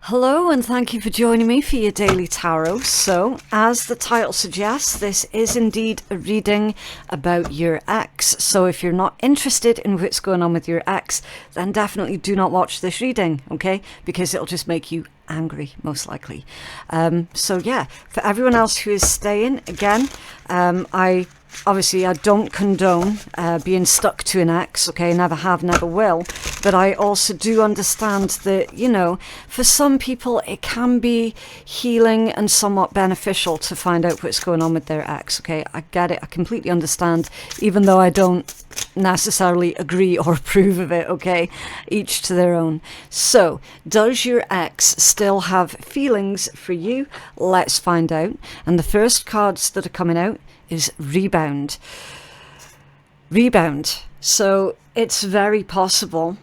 Hello and thank you for joining me for your daily tarot. So, as the title suggests, this is indeed a reading about your ex. So if you're not interested in what's going on with your ex, then definitely do not watch this reading, okay? Because it'll just make you angry, most likely. So yeah, for everyone else who is staying, again, I don't condone being stuck to an ex, okay? Never have, never will. But I also do understand that, you know, for some people it can be healing and somewhat beneficial to find out what's going on with their ex, okay? I get it, I completely understand, even though I don't necessarily agree or approve of it, okay? Each to their own. So, does your ex still have feelings for you? Let's find out. And the first cards that are coming out is rebound. Rebound. So it's very possible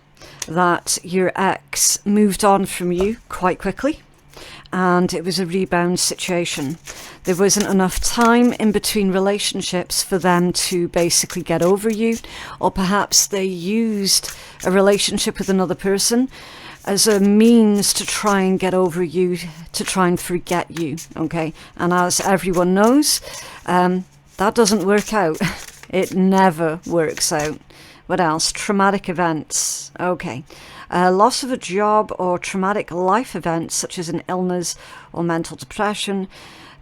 that your ex moved on from you quite quickly and it was a rebound situation. There wasn't enough time in between relationships for them to basically get over you, or perhaps they used a relationship with another person as a means to try and get over you, to try and forget you, okay? And as everyone knows, that doesn't work out. It never works out. What else? Traumatic events. Okay. Loss of a job or traumatic life events such as an illness or mental depression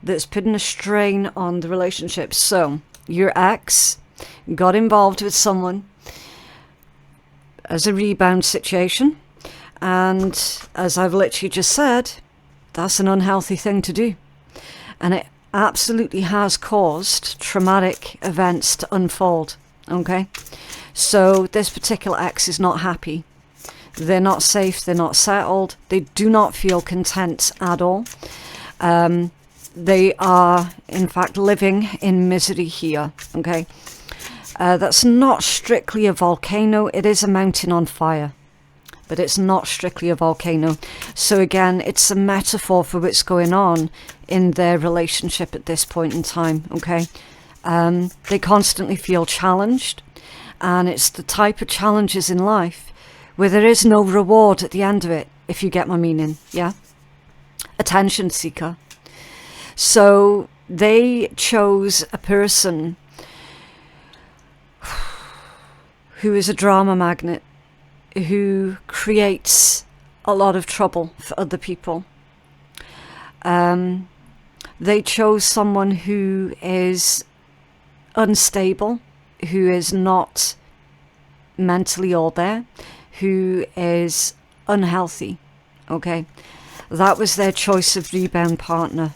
that's putting a strain on the relationship. So, your ex got involved with someone as a rebound situation. And as I've literally just said, that's an unhealthy thing to do. And it absolutely has caused traumatic events to unfold, okay? So this particular ex is not happy. They're not safe, they're not settled, they do not feel content at all. They are, in fact, living in misery here, okay? That's not strictly a volcano, it is a mountain on fire, but it's not strictly a volcano. So again, it's a metaphor for what's going on in their relationship at this point in time, okay? They constantly feel challenged, and it's the type of challenges in life where there is no reward at the end of it, if you get my meaning, yeah? Attention seeker. So they chose a person who is a drama magnet, who creates a lot of trouble for other people. They chose someone who is unstable, who is not mentally all there, who is unhealthy, okay? That was their choice of rebound partner.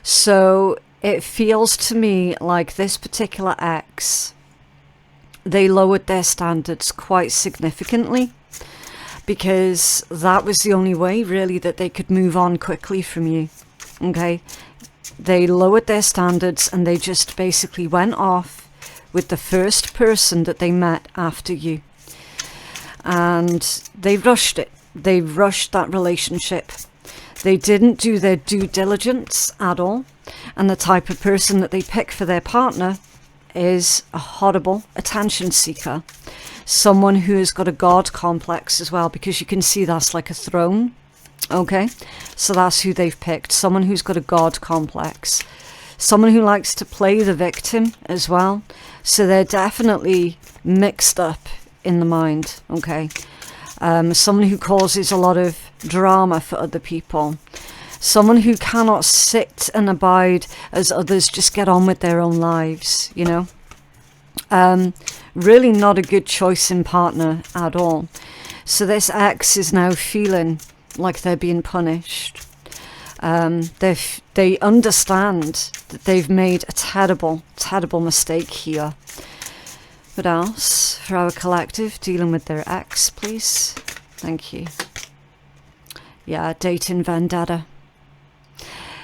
So it feels to me like this particular ex, they lowered their standards quite significantly, because that was the only way really that they could move on quickly from you, okay? They lowered their standards and they just basically went off with the first person that they met after you, and they rushed it. They rushed that relationship. They didn't do their due diligence at all, and the type of person that they pick for their partner is a horrible attention seeker, someone who has got a god complex as well, because you can see that's like a throne, okay? So that's who they've picked, someone who's got a god complex, someone who likes to play the victim as well. So they're definitely mixed up in the mind, okay? Someone who causes a lot of drama for other people, someone who cannot sit and abide as others just get on with their own lives, you know? Really not a good choice in partner at all. So this ex is now feeling like they're being punished. They understand that they've made a terrible, terrible mistake here. What else for our collective dealing with their ex, please? Thank you. Yeah, dating vendetta.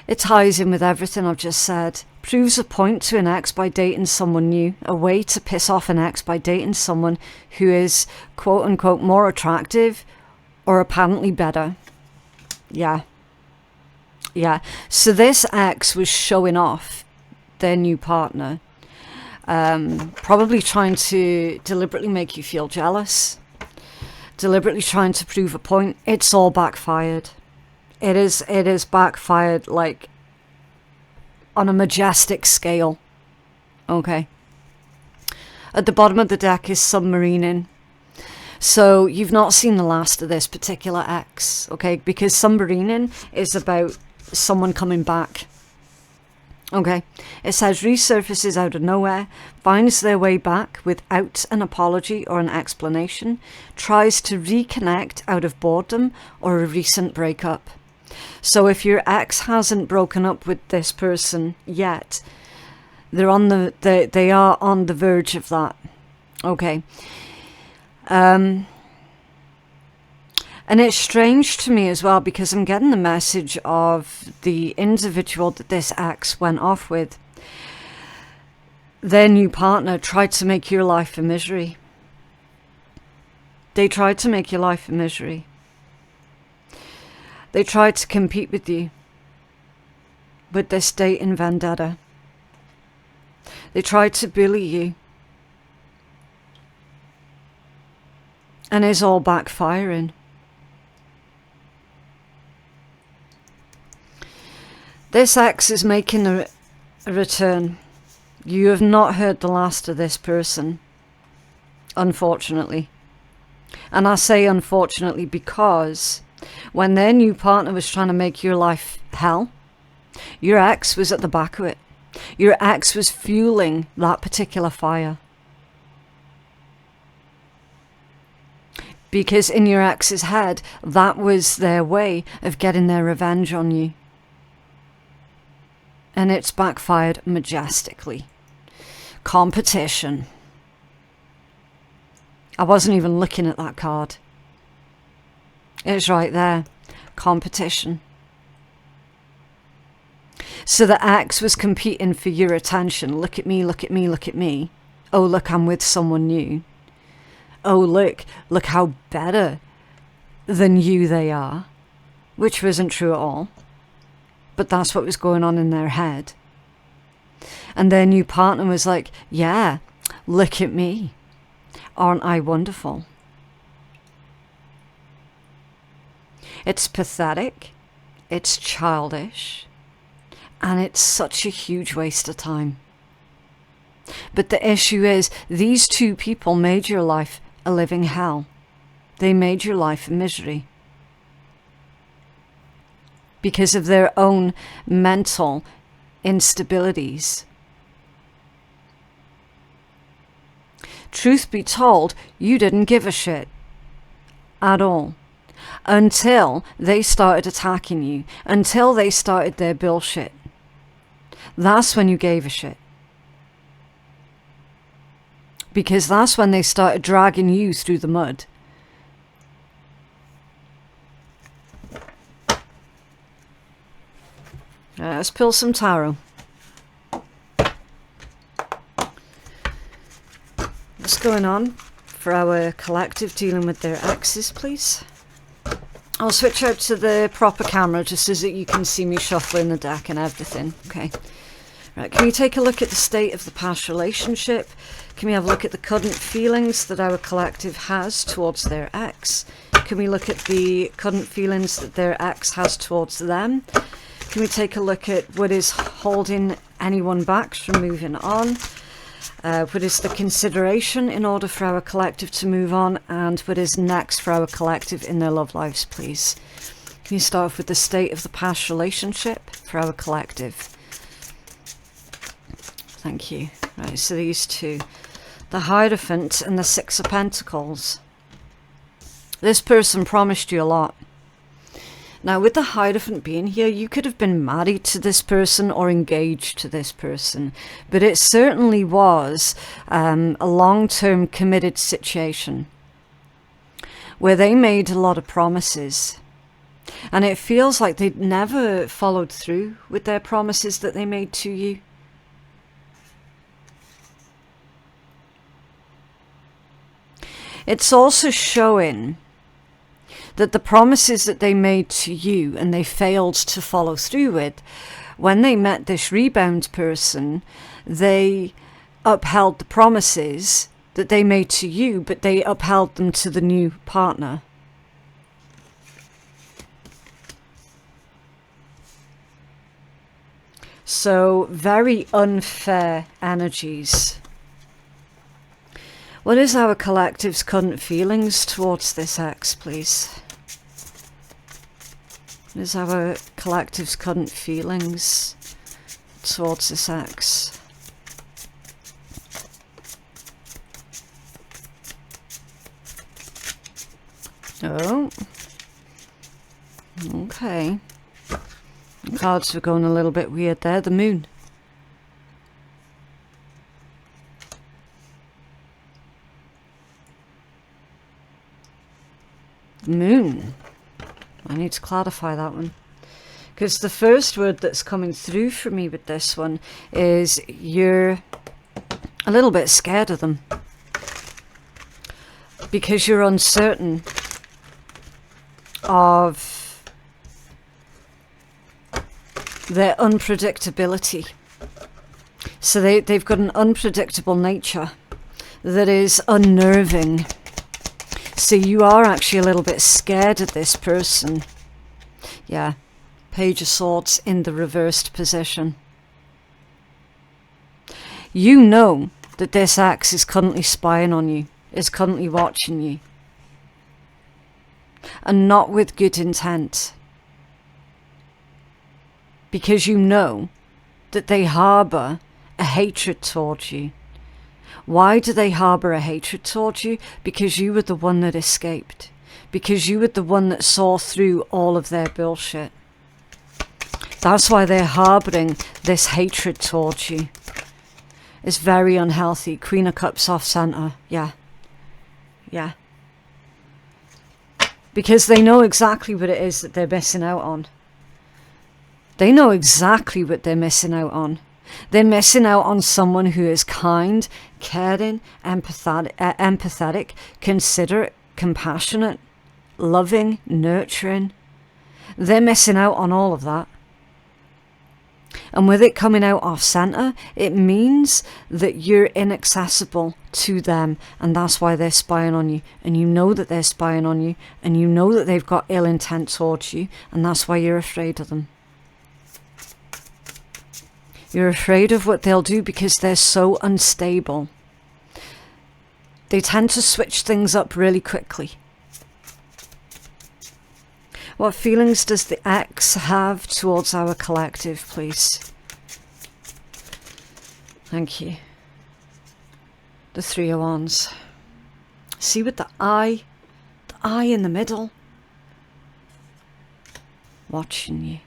It ties in with everything I've just said. Proves a point to an ex by dating someone new. A way to piss off an ex by dating someone who is, quote unquote, more attractive or apparently better. Yeah. Yeah. So this ex was showing off their new partner. Probably trying to deliberately make you feel jealous. Deliberately trying to prove a point. It's all backfired. it is backfired like on a majestic scale. Okay. At the bottom of the deck is submarining. So you've not seen the last of this particular ex, okay? Because submarining is about someone coming back. Okay, it says resurfaces out of nowhere, finds their way back without an apology or an explanation, tries to reconnect out of boredom or a recent breakup. So if your ex hasn't broken up with this person yet, they are on the verge of that. Okay. And it's strange to me as well, because I'm getting the message of the individual that this ex went off with. Their new partner tried to make your life a misery. They tried to make your life a misery. They tried to compete with you with this dating vendetta. They tried to bully you. And it's all backfiring. This ex is making a return. You have not heard the last of this person, unfortunately. And I say unfortunately because when their new partner was trying to make your life hell, your ex was at the back of it. Your ex was fueling that particular fire. Because in your ex's head, that was their way of getting their revenge on you. And it's backfired majestically. Competition. I wasn't even looking at that card. It's right there. Competition. So the ex was competing for your attention. Look at me, look at me, look at me. Oh, look, I'm with someone new. Oh, look how better than you they are. Which wasn't true at all. But that's what was going on in their head. And their new partner was like, yeah, look at me. Aren't I wonderful? It's pathetic. It's childish. And it's such a huge waste of time. But the issue is, these two people made your life a living hell. They made your life a misery. Because of their own mental instabilities. Truth be told, you didn't give a shit at all. Until they started attacking you. Until they started their bullshit. That's when you gave a shit. Because that's when they started dragging you through the mud. Let's pull some tarot. What's going on for our collective dealing with their exes, please? I'll switch out to the proper camera just so that you can see me shuffling the deck and everything. Okay. Right, can we take a look at the state of the past relationship? Can we have a look at the current feelings that our collective has towards their ex? Can we look at the current feelings that their ex has towards them? Can we take a look at what is holding anyone back from moving on? What is the consideration in order for our collective to move on? And what is next for our collective in their love lives, please? Can you start off with the state of the past relationship for our collective? Thank you. Right, so these two. The Hierophant and the Six of Pentacles. This person promised you a lot. Now, with the Hierophant being here, you could have been married to this person or engaged to this person. But it certainly was a long-term committed situation where they made a lot of promises. And it feels like they never followed through with their promises that they made to you. It's also showing that the promises that they made to you and they failed to follow through with, when they met this rebound person, they upheld the promises that they made to you, but they upheld them to the new partner. So very unfair energies. What is our collective's current feelings towards this ex, please? What is our collective's current feelings towards this ex? Oh. Okay. The cards were going a little bit weird there. The moon. The moon. I need to clarify that one. Because the first word that's coming through for me with this one is you're a little bit scared of them. Because you're uncertain of their unpredictability. So they've got an unpredictable nature that is unnerving. So you are actually a little bit scared of this person. Yeah. Page of Swords in the reversed position. You know that this ex is currently spying on you, is currently watching you. And not with good intent. Because you know that they harbour a hatred towards you. Why do they harbour a hatred towards you? Because you were the one that escaped. Because you were the one that saw through all of their bullshit. That's why they're harbouring this hatred towards you. It's very unhealthy. Queen of Cups off centre. Yeah. Yeah. Because they know exactly what it is that they're missing out on. They know exactly what they're missing out on. They're missing out on someone who is kind, caring, empathetic, considerate, compassionate, loving, nurturing. They're missing out on all of that. And with it coming out off centre, it means that you're inaccessible to them. And that's why they're spying on you. And you know that they're spying on you. And you know that they've got ill intent towards you. And that's why you're afraid of them. You're afraid of what they'll do because they're so unstable. They tend to switch things up really quickly. What feelings does the ex have towards our collective, please? Thank you. The Three of Wands. See with the eye in the middle. Watching you.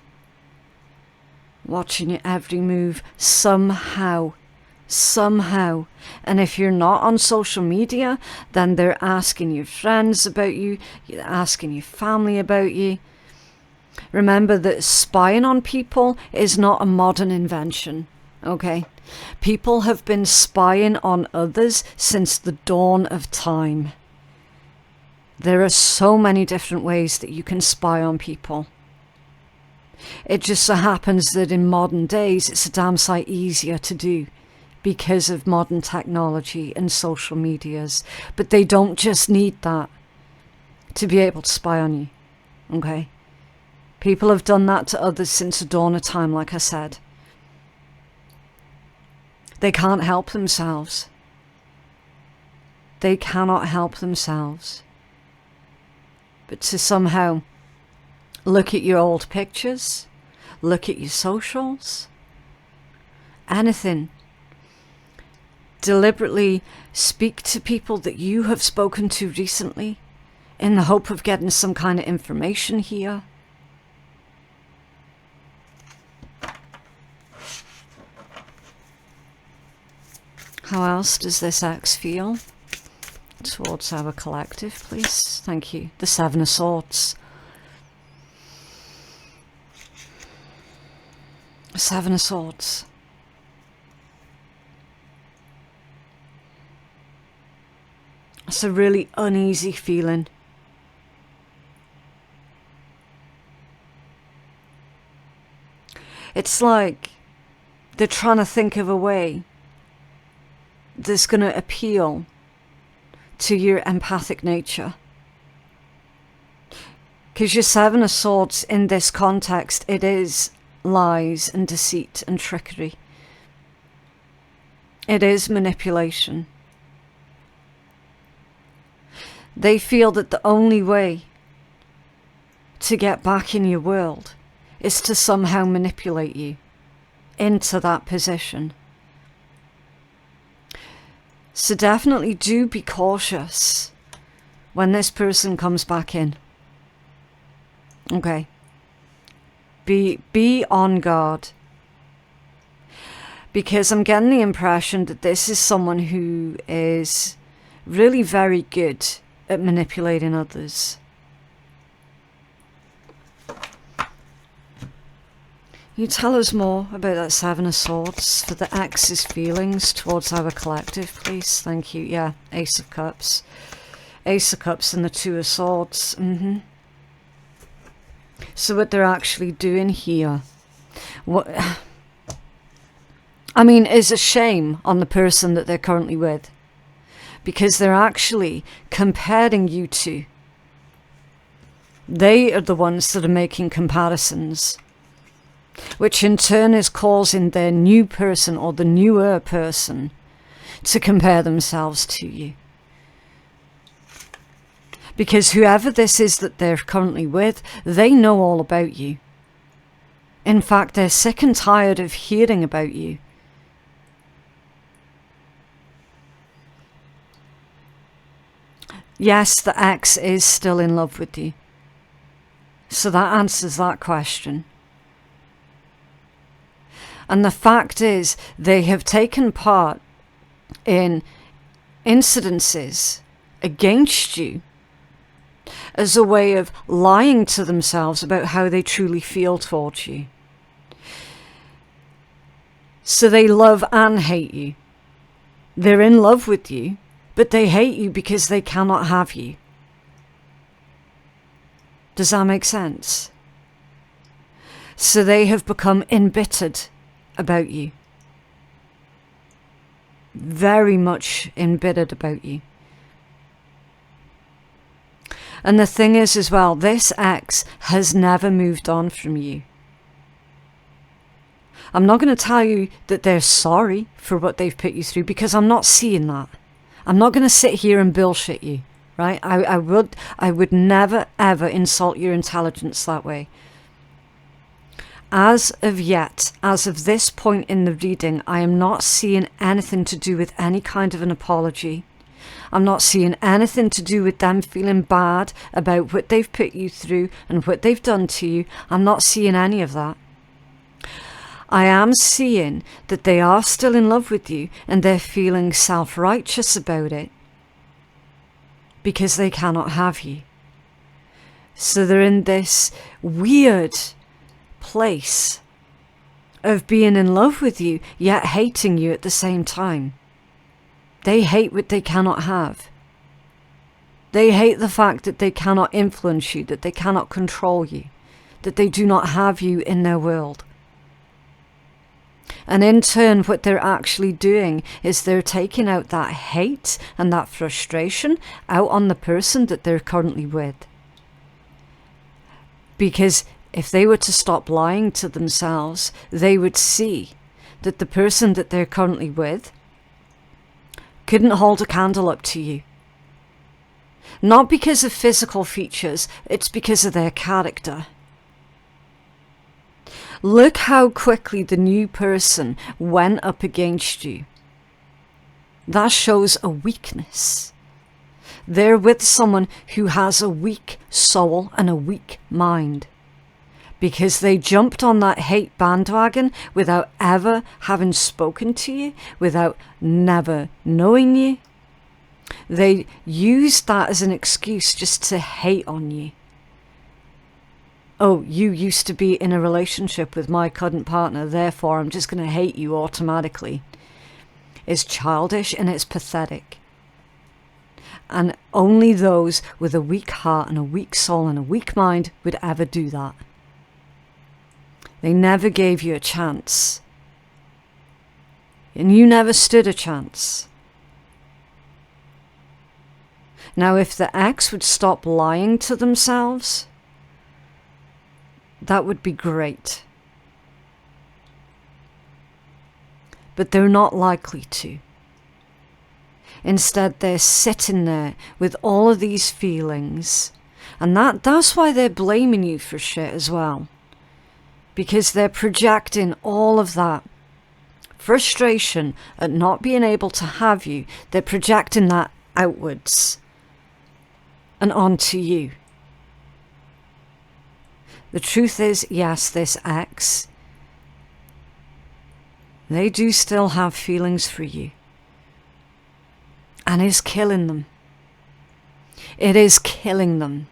Watching your every move somehow. Somehow. And if you're not on social media, then they're asking your friends about you, they're asking your family about you. Remember that spying on people is not a modern invention, okay? People have been spying on others since the dawn of time. There are so many different ways that you can spy on people. It just so happens that in modern days it's a damn sight easier to do because of modern technology and social medias. But they don't just need that to be able to spy on you, okay? People have done that to others since the dawn of time, like I said. They can't help themselves. They cannot help themselves. But to somehow look at your old pictures, look at your socials, anything. Deliberately speak to people that you have spoken to recently in the hope of getting some kind of information here. How else does this ex feel towards our collective, please? Thank you. The Seven of Swords. Seven of Swords. It's a really uneasy feeling. It's like they're trying to think of a way that's going to appeal to your empathic nature. Because your Seven of Swords in this context, it is lies and deceit and trickery. It is manipulation. They feel that the only way to get back in your world is to somehow manipulate you into that position. So definitely do be cautious when this person comes back in. Okay. Be on guard. Because I'm getting the impression that this is someone who is really very good at manipulating others. You tell us more about that Seven of Swords for the ex's feelings towards our collective, please. Thank you. Yeah, Ace of Cups. Ace of Cups and the Two of Swords. So what they're actually doing here, is a shame on the person that they're currently with. Because they're actually comparing you two. They are the ones that are making comparisons, which in turn is causing their new person or the newer person to compare themselves to you. Because whoever this is that they're currently with, they know all about you. In fact, they're sick and tired of hearing about you. Yes, the ex is still in love with you. So that answers that question. And the fact is, they have taken part in incidences against you as a way of lying to themselves about how they truly feel towards you. So they love and hate you. They're in love with you, but they hate you because they cannot have you. Does that make sense? So they have become embittered about you. Very much embittered about you. And the thing is as well, this ex has never moved on from you. I'm not going to tell you that they're sorry for what they've put you through, because I'm not seeing that. I'm not going to sit here and bullshit you, right? I would never ever insult your intelligence that way. As of yet, as of this point in the reading, I am not seeing anything to do with any kind of an apology. I'm not seeing anything to do with them feeling bad about what they've put you through and what they've done to you. I'm not seeing any of that. I am seeing that they are still in love with you and they're feeling self-righteous about it because they cannot have you. So they're in this weird place of being in love with you yet hating you at the same time. They hate what they cannot have. They hate the fact that they cannot influence you, that they cannot control you, that they do not have you in their world. And in turn, what they're actually doing is they're taking out that hate and that frustration out on the person that they're currently with. Because if they were to stop lying to themselves, they would see that the person that they're currently with couldn't hold a candle up to you. Not because of physical features, it's because of their character. Look how quickly the new person went up against you. That shows a weakness. They're with someone who has a weak soul and a weak mind. Because they jumped on that hate bandwagon without ever having spoken to you, without never knowing you. They used that as an excuse just to hate on you. Oh, you used to be in a relationship with my current partner, therefore I'm just going to hate you automatically. It's childish and it's pathetic. And only those with a weak heart and a weak soul and a weak mind would ever do that. They never gave you a chance. And you never stood a chance. Now, if the ex would stop lying to themselves, that would be great. but they're not likely to. Instead, they're sitting there with all of these feelings, and that's why they're blaming you for shit as well. Because they're projecting all of that frustration at not being able to have you. They're projecting that outwards and onto you. The truth is, yes, this ex, they do still have feelings for you. And it's killing them. It is killing them.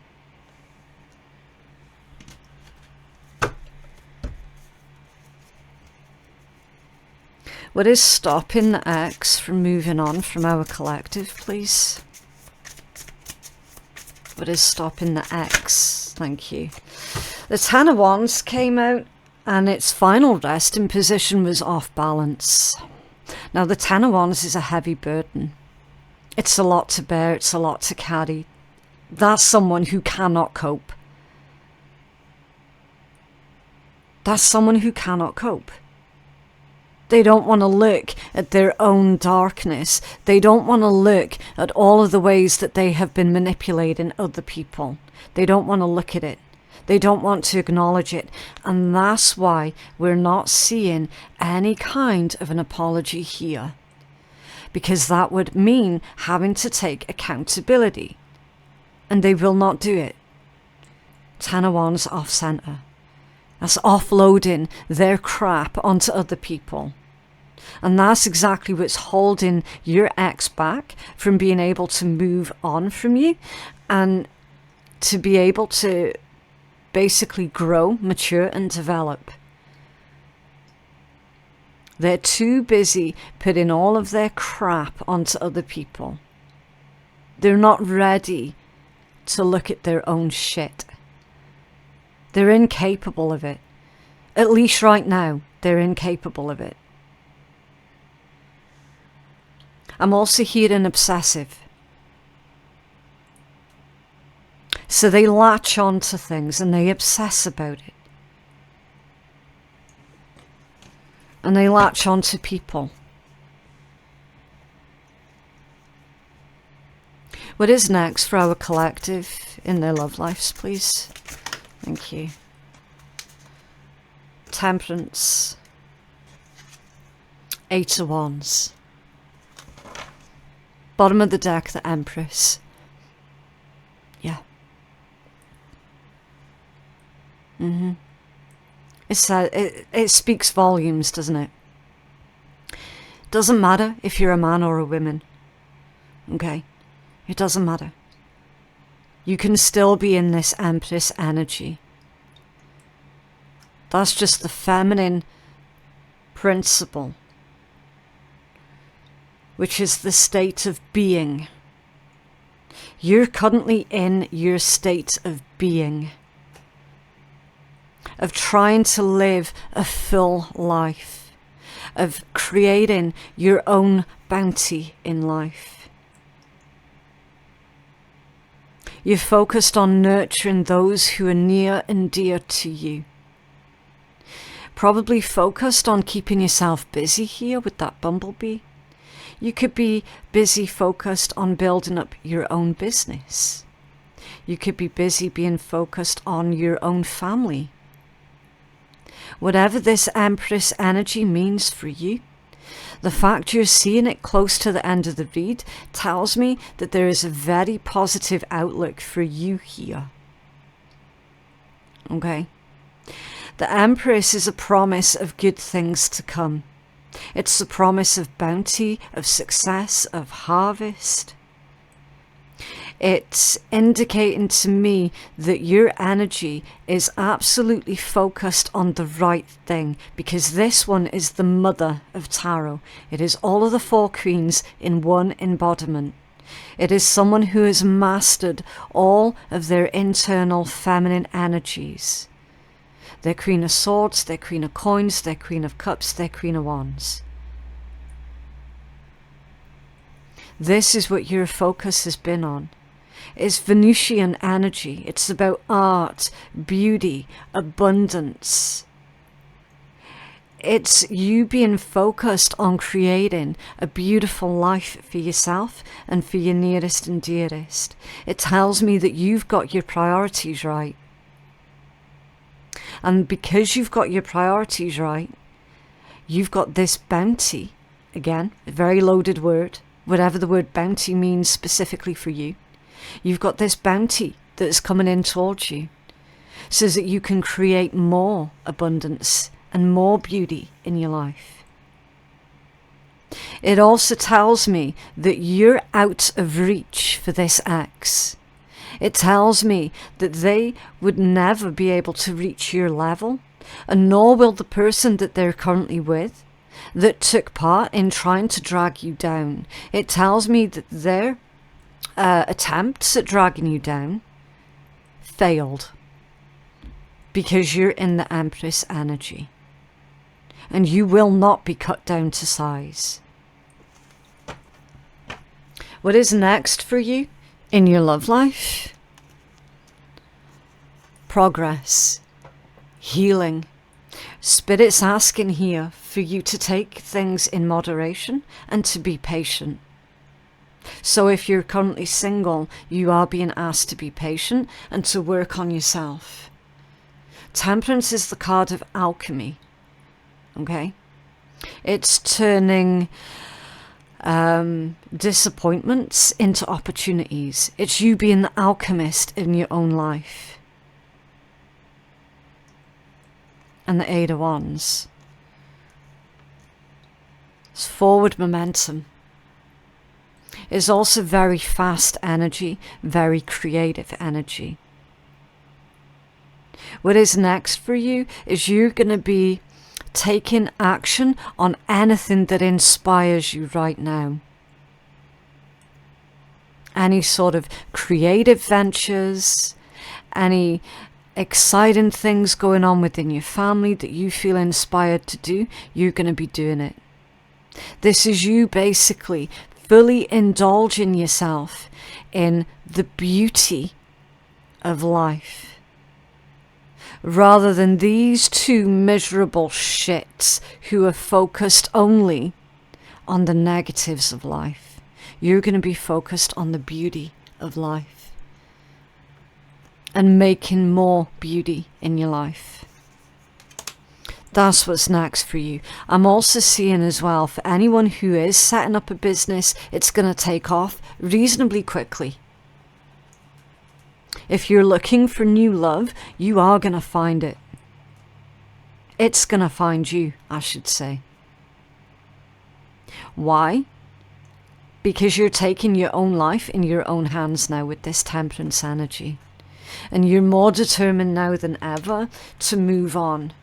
What is stopping the ex from moving on from our collective, please? What is stopping the ex? Thank you. The Ten of Wands came out and its final resting position was off balance. Now the Ten of Wands is a heavy burden. It's a lot to bear, it's a lot to carry. That's someone who cannot cope. That's someone who cannot cope. They don't want to look at their own darkness. They don't want to look at all of the ways that they have been manipulating other people. They don't want to look at it. They don't want to acknowledge it. And that's why we're not seeing any kind of an apology here. Because that would mean having to take accountability. And they will not do it. Ten of Wands off center. That's offloading their crap onto other people. And that's exactly what's holding your ex back from being able to move on from you and to be able to basically grow, mature and develop. They're too busy putting all of their crap onto other people. They're not ready to look at their own shit. They're incapable of it. At least right now, they're incapable of it. I'm also hearing obsessive. So they latch on to things and they obsess about it. And they latch on to people. What is next for our collective in their love lives, please? Thank you. Temperance. Eight of Wands. Bottom of the deck, the Empress. Yeah. It speaks volumes, doesn't it? Doesn't matter if you're a man or a woman. Okay? It doesn't matter. You can still be in this Empress energy. That's just the feminine principle, which is the state of being. You're currently in your state of being, of trying to live a full life, of creating your own bounty in life. You're focused on nurturing those who are near and dear to you. Probably focused on keeping yourself busy here with that bumblebee. You could be busy focused on building up your own business. You could be busy being focused on your own family. Whatever this Empress energy means for you, the fact you're seeing it close to the end of the read tells me that there is a very positive outlook for you here. Okay? The Empress is a promise of good things to come. It's the promise of bounty, of success, of harvest. It's indicating to me that your energy is absolutely focused on the right thing, because this one is the mother of tarot. It is all of the four queens in one embodiment. It is someone who has mastered all of their internal feminine energies. Their Queen of Swords, their Queen of Coins, their Queen of Cups, their Queen of Wands. This is what your focus has been on. It's Venusian energy. It's about art, beauty, abundance. It's you being focused on creating a beautiful life for yourself and for your nearest and dearest. It tells me that you've got your priorities right. And because you've got your priorities right, you've got this bounty, again, a very loaded word, whatever the word bounty means specifically for you. You've got this bounty that is coming in towards you so that you can create more abundance and more beauty in your life. It also tells me that you're out of reach for this ex. It tells me that they would never be able to reach your level, and nor will the person that they're currently with that took part in trying to drag you down. It tells me that their attempts at dragging you down failed because you're in the Empress energy. And you will not be cut down to size. What is next for you in your love life? Progress, healing. Spirit's asking here for you to take things in moderation and to be patient. So if you're currently single, you are being asked to be patient and to work on yourself. Temperance is the card of alchemy. Okay, it's turning disappointments into opportunities. It's you being the alchemist in your own life. And the Eight of Wands. It's forward momentum. It's also very fast energy, very creative energy. What is next for you is you're going to be taking action on anything that inspires you right now. Any sort of creative ventures, any exciting things going on within your family that you feel inspired to do, you're going to be doing it. This is you basically fully indulging yourself in the beauty of life. Rather than these two miserable shits who are focused only on the negatives of life. You're going to be focused on the beauty of life. And making more beauty in your life. That's what's next for you. I'm also seeing as well, for anyone who is setting up a business, it's going to take off reasonably quickly. If you're looking for new love, you are going to find it. It's going to find you, I should say. Why? Because you're taking your own life in your own hands now with this temperance energy. And you're more determined now than ever to move on.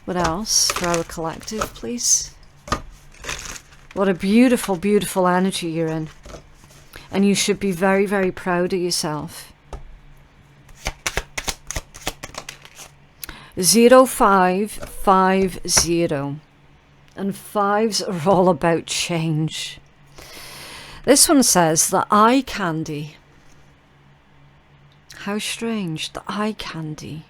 What else for our collective, please? What a beautiful, beautiful energy you're in. And you should be very, very proud of yourself. 0550. And fives are all about change. This one says the eye candy. How strange, the eye candy.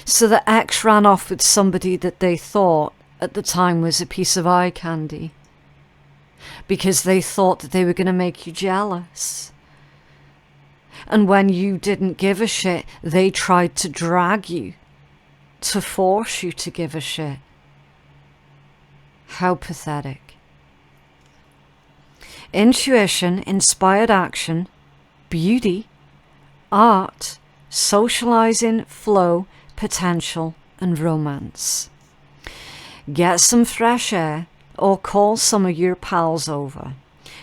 So the ex ran off with somebody that they thought at the time was a piece of eye candy. Because they thought that they were going to make you jealous. And when you didn't give a shit, they tried to drag you, to force you to give a shit. How pathetic. Intuition, inspired action, beauty, art, socializing, flow, potential, and romance. Get some fresh air or call some of your pals over.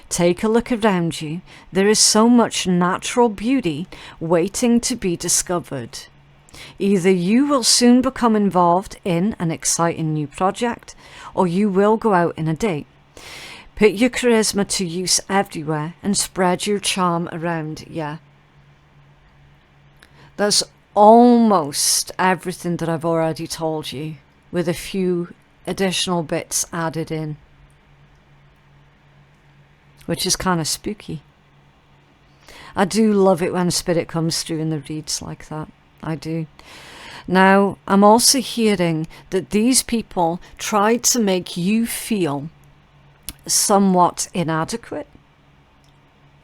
Take a look around you. There is so much natural beauty waiting to be discovered. Either you will soon become involved in an exciting new project, or you will go out in a date. Put your charisma to use everywhere and spread your charm around, yeah. That's almost everything that I've already told you, with a few additional bits added in. Which is kind of spooky. I do love it when spirit comes through in the reads like that. I do. Now, I'm also hearing that these people tried to make you feel somewhat inadequate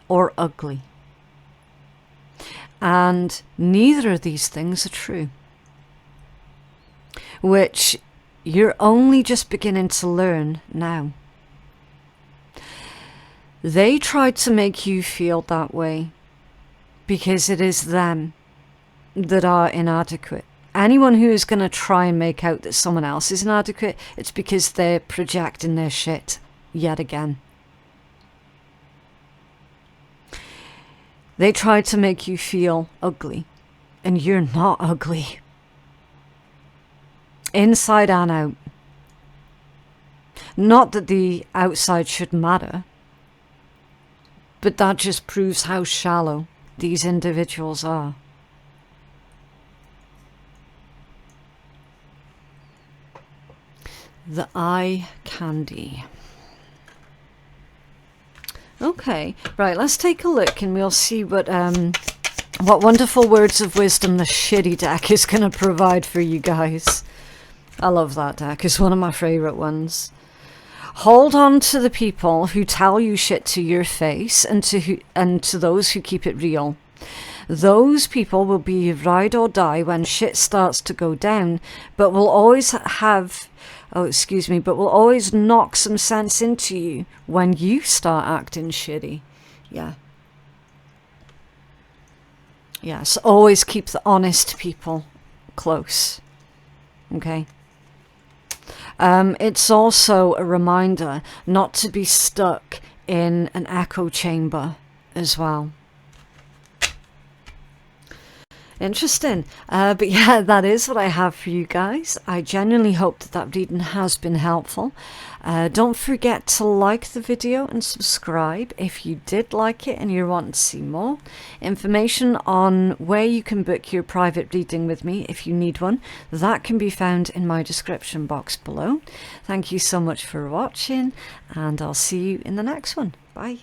or ugly. And neither of these things are true, which you're only just beginning to learn now. They tried to make you feel that way because it is them that are inadequate. Anyone who is going to try and make out that someone else is inadequate, it's because they're projecting their shit yet again. They tried to make you feel ugly, and you're not ugly. Inside and out. Not that the outside should matter, but that just proves how shallow these individuals are. The eye candy. Okay, right, let's take a look and we'll see what wonderful words of wisdom the shitty deck is going to provide for you guys. I love that deck. It's one of my favourite ones. Hold on to the people who tell you shit to your face and to those who keep it real. Those people will be your ride or die when shit starts to go down, but will always will always knock some sense into you when you start acting shitty. Yeah. Yeah, so always keep the honest people close. Okay? It's also a reminder not to be stuck in an echo chamber as well. Interesting. But yeah, that is what I have for you guys. I genuinely hope that reading has been helpful. Don't forget to like the video and subscribe if you did like it and you're wanting to see more. Information on where you can book your private reading with me if you need one, that can be found in my description box below. Thank you so much for watching, and I'll see you in the next one. Bye.